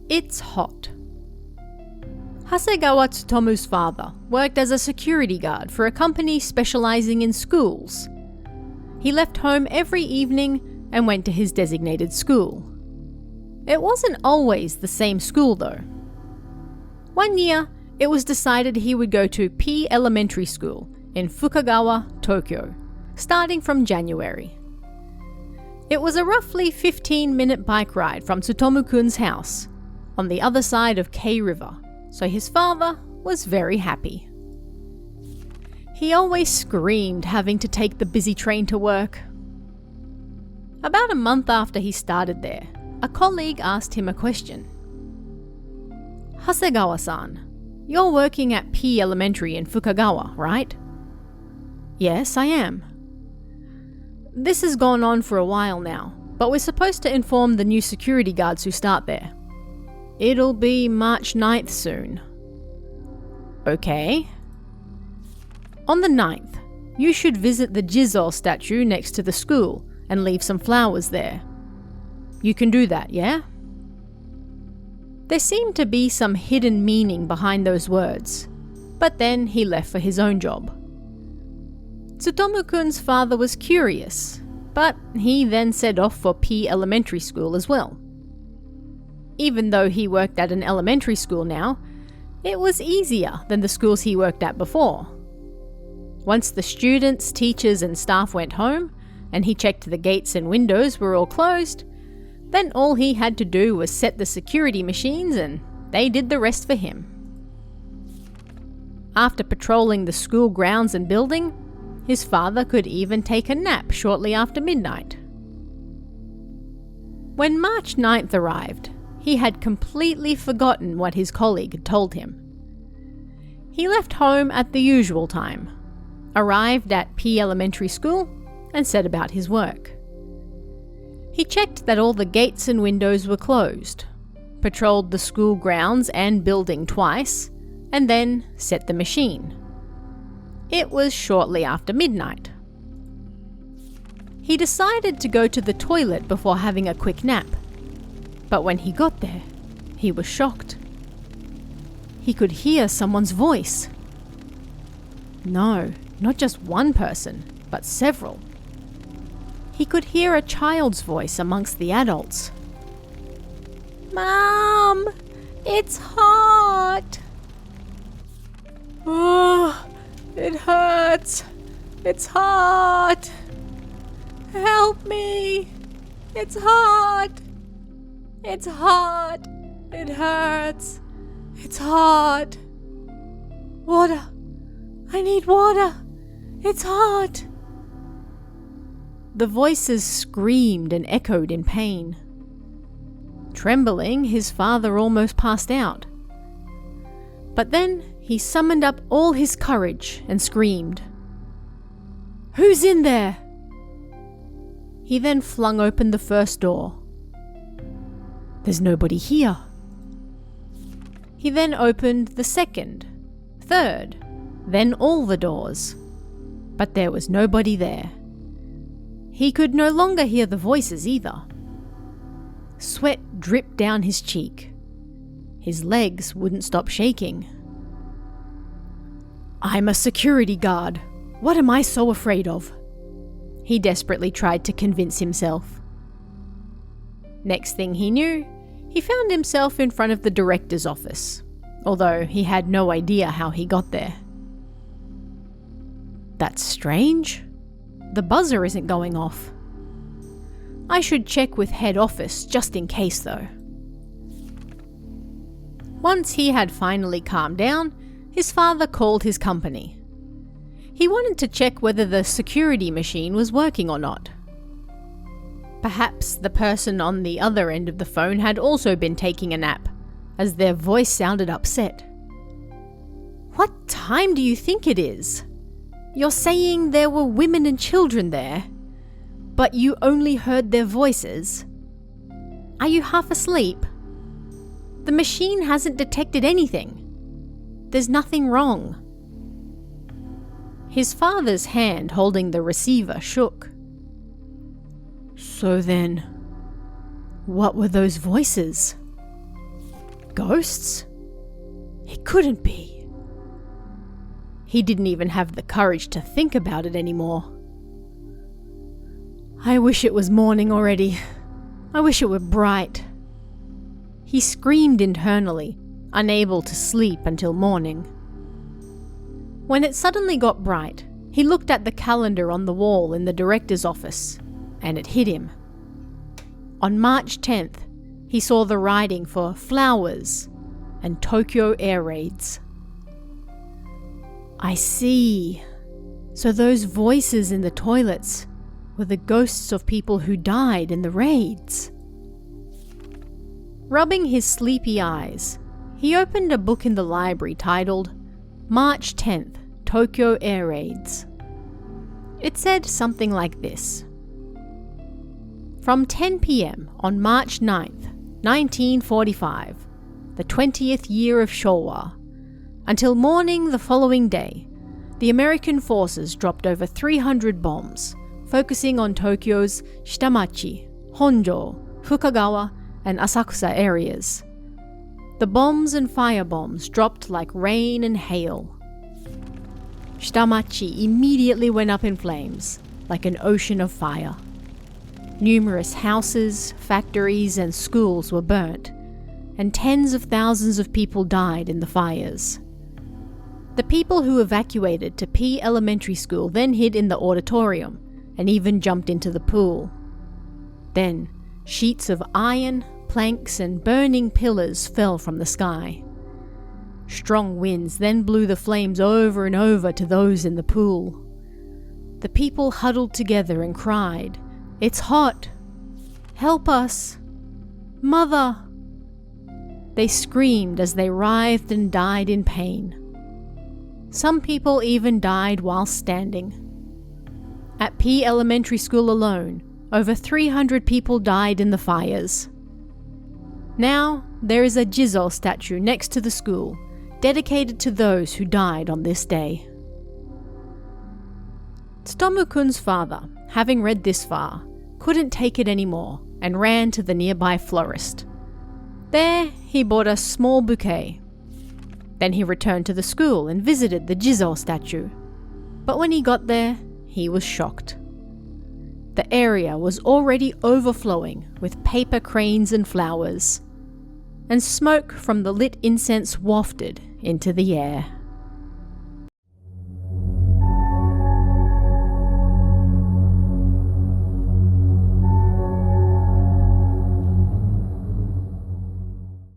It's hot. Hasegawa Tsutomu's father worked as a security guard for a company specializing in schools. He left home every evening and went to his designated school. It wasn't always the same school though. One year, it was decided he would go to P Elementary School in Fukagawa, Tokyo, starting from January. It was a roughly 15-minute bike ride from Tsutomu-kun's house, on the other side of Kei River, so his father was very happy. He always screamed having to take the busy train to work. About a month after he started there, a colleague asked him a question. "Hasegawa-san, you're working at P Elementary in Fukagawa, right?" "Yes, I am." "This has gone on for a while now, but we're supposed to inform the new security guards who start there. It'll be March 9th soon." "Okay." "On the 9th, you should visit the Jizo statue next to the school and leave some flowers there. You can do that, yeah?" There seemed to be some hidden meaning behind those words, but then he left for his own job. Tsutomu-kun's father was curious, but he then set off for P Elementary School as well. Even though he worked at an elementary school now, it was easier than the schools he worked at before. Once the students, teachers and staff went home, and he checked the gates and windows were all closed, then all he had to do was set the security machines and they did the rest for him. After patrolling the school grounds and building, his father could even take a nap shortly after midnight. When March 9th arrived, he had completely forgotten what his colleague had told him. He left home at the usual time, arrived at P Elementary School, and set about his work. He checked that all the gates and windows were closed, patrolled the school grounds and building twice, and then set the machine. It was shortly after midnight. He decided to go to the toilet before having a quick nap, but when he got there, he was shocked. He could hear someone's voice. No, not just one person, but several. He could hear a child's voice amongst the adults. "Mom, it's hot." "Oh, it hurts. It's hot. Help me. It's hot. It's hot. It hurts. It's hot. Water. I need water. It's hot." The voices screamed and echoed in pain. Trembling, his father almost passed out. But then he summoned up all his courage and screamed, "Who's in there?" He then flung open the first door. "There's nobody here." He then opened the second, third, then all the doors. But there was nobody there. He could no longer hear the voices either. Sweat dripped down his cheek. His legs wouldn't stop shaking. "I'm a security guard. What am I so afraid of?" He desperately tried to convince himself. Next thing he knew, he found himself in front of the director's office, although he had no idea how he got there. "That's strange. The buzzer isn't going off. I should check with head office just in case though." Once he had finally calmed down, his father called his company. He wanted to check whether the security machine was working or not. Perhaps the person on the other end of the phone had also been taking a nap, as their voice sounded upset. "What time do you think it is? You're saying there were women and children there, but you only heard their voices. Are you half asleep? The machine hasn't detected anything. There's nothing wrong." His father's hand holding the receiver shook. "So then, what were those voices?" Ghosts? It couldn't be. He didn't even have the courage to think about it anymore. I wish it was morning already. I wish it were bright. He screamed internally, unable to sleep until morning. When it suddenly got bright, he looked at the calendar on the wall in the director's office, and it hit him. On March 10th, he saw the writing for flowers and Tokyo air raids. I see. So those voices in the toilets were the ghosts of people who died in the raids. Rubbing his sleepy eyes, he opened a book in the library titled March 10th, Tokyo Air Raids. It said something like this. From 10 p.m. on March 9th, 1945, the 20th year of Showa, until morning the following day, the American forces dropped over 300 bombs, focusing on Tokyo's Shitamachi, Honjo, Fukagawa, and Asakusa areas. The bombs and firebombs dropped like rain and hail. Shitamachi immediately went up in flames, like an ocean of fire. Numerous houses, factories, and schools were burnt, and tens of thousands of people died in the fires. The people who evacuated to P Elementary School then hid in the auditorium and even jumped into the pool. Then, sheets of iron, planks, and burning pillars fell from the sky. Strong winds then blew the flames over and over to those in the pool. The people huddled together and cried, "It's hot! Help us! Mother!" They screamed as they writhed and died in pain. Some people even died while standing. At P Elementary School alone, over 300 people died in the fires. Now, there is a Jizo statue next to the school, dedicated to those who died on this day. Tsutomu-kun's father, having read this far, couldn't take it anymore and ran to the nearby florist. There, he bought a small bouquet. Then he returned to the school and visited the Jizo statue. But when he got there, he was shocked. The area was already overflowing with paper cranes and flowers, and smoke from the lit incense wafted into the air.